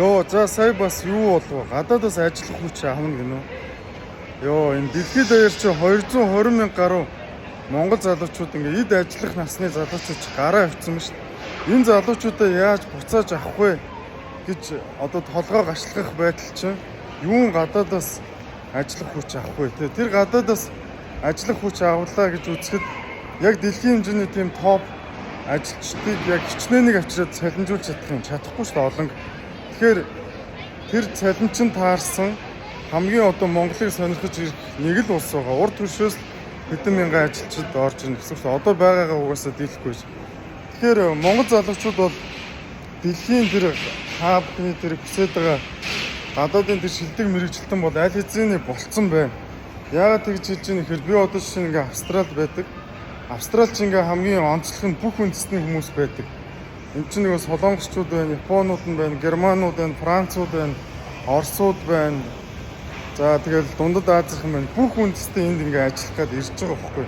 Йоо, за сая бас юу болов? Гадаадаас ажиллах хүч авна гинөө. Йоо, энэ дэлхийд даяар чи 220 мянга гаруй Монгол залуучууд ингээ эд ажиллах насны залуучууд гараа авчихсан ба шүү дээ. Энэ залуучуудаа яаж буцааж авах вэ гэж одоо толгой гашлах байдал чинь юун гадаадаас ажиллах хүч авах вэ? Тэр гадаадаас ажиллах хүч авлаа гэж үзэхэд яг дэлхийн хэмжээний тийм топ ажилчдыг яг хичнээнэг авчираад цалинжуулж чадах юм чадахгүй шүү дээ олон. Тэгэхээр тэр цалинчин таарсан хамгийн одоо Монголыг сонирхож ирэх нэг л улс байгаа. Урд түвшээс хэдэн мянган ажилчид орж ирнэ гэсэн чинь одоо байгаагаа угаасаа дийлэхгүй ш. Тэгэхээр Монгол залуучууд бол дэлхийн тэр хаабны тэр хүсэж байгаа гадаадын тэр шилдэг мэрэгчлэлтэн бол аль хэзээний болцсон байна. Яагаад тэгж хэлж ийм гэхээр би одоо жишээ нь ингээ Австралид байдаг. Австралид ч ингээ хамгийн онцлог нь бүх үндэстний хүмүүс байдаг. Энд чинь нэг солонгосчууд байна, японууд байна, германууд байна, францууд байна, орсууд байна. За тэгэл дундад Азийн байна. Бүх үндэстэй энд ингээ ажиллах гээд ирж байгаа байхгүй.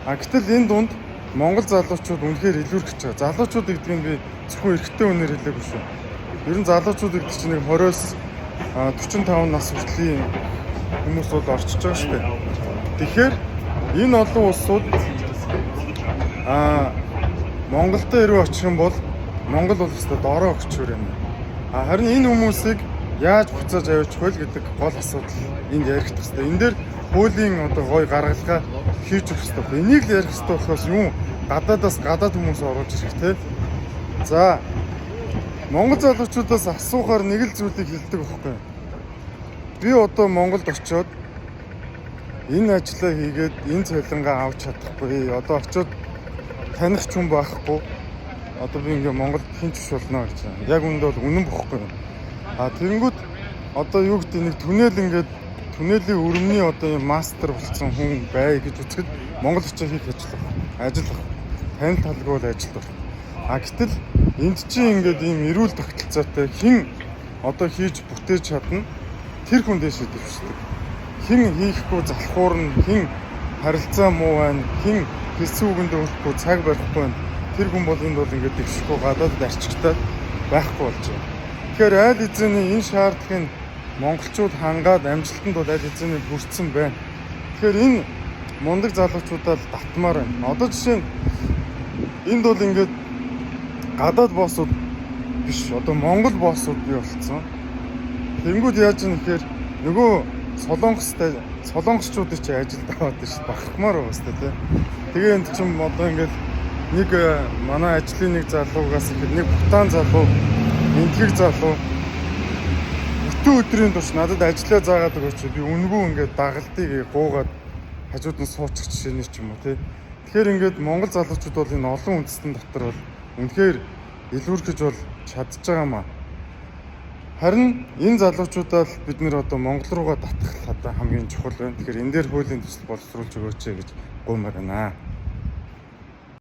Гэтэл энэ дунд Монгол залуучууд үнэхээр илүүрч байгаа. Залуучууд гэдэг нь би зөвхөн эрэгтэй хүнээр хэлээгүй шүү. Ер нь залуучууд гэдэг чинь нэг 20-оос 45 нас хүртлийн хүмүүс бол орчиж байгаа шүү дээ. Тэгэхээр энэ олон улсууд Монголд ирүү очих юм бол Монгол бол өстой дорой өгчөр юм. Харин энэ хүмүүсийг яаж буцааж авчих вэ гэдэг гол асуудал энд ярих хэрэгтэй. Энэ дээр хуулийн одоо гой гаргалгаа хийж өгөх хэрэгтэй. Энийг л ярих хэрэгтэй болохоос юм гадаадаас гадаад хүмүүс оруулж ирэх те. За Монгол залуучуудаас асуухаар нэг л зүйлийг хэлдэг байхгүй. Би одоо Монголд очиод энэ ажлаа хийгээд энэ цалингаа авч чадахгүй. Одоо очиод таних ч юм байхгүй. Одоо би ингээ Монголд хинч биш болно гэж байна. Яг үүнд бол үнэн бохгүй. Тэгэнгүүт одоо юу гэдэг нэг түнэл ингээд түнэлийн өрөмний одоо юм мастер болсон хүн бай гэж үзэхэд Монгол очиж хийх ажиллах танил талгүй бол ажиллах. Гэтэл энд чинь ингээд ийм эрүүл тогтолцоотой хэн одоо хийж бүтээж чадна тэр хүн дэш шийдвэрчдэг. Хэн хийхгүй залхуур нь хэн харилцаа муу байна, хэн хэлсэн үгэндээ өрөхгүй цаг барихгүй байна. Тэр хүн бол энд бол ингээд дэвшихгүй гадаад арчигтай байхгүй болж байна. Тэгэхээр аль хэзээний энэ шаардлагыг монголчууд хангаад амжилтанд бол аль хэзээний хүрсэн байна. Тэгэхээр энэ мундаг залуучуудаа татмаар байна. Одоо жишээ нь энд бол ингээд гадаад боссууд биш одоо монгол боссууд бий болцсон. Тэнгүүд яаж юм гэхээр нөгөө солонгосчуудыг чи ажилд аваад шүү багтмаар байгаа шүү дээ. Тэгээ энд чинь одоо ингээд нэг манай ажлын нэг залуугаас ихэд нэг бутан залуу, энтгэг залуу бүтэн өдрийн турш надад ажиллаа заагаад өгөөч би үнэгүй ингээд дагалдыг гуугаад хажууд нь суучих жишээний ч юм уу тий. Тэгэхээр ингээд монгол залуучууд бол энэ олон үндэстэн дотор бол үнэхээр илүүрхэж бол чадж байгаамаа. Харин энэ залуучуудаа л бид нэр одоо Монгол руугаа татах одоо хамгийн чухал байна. Тэгэхээр энэ дээр хуулийн төсөл боловсруулж өгөөч гэж гуймаар байна.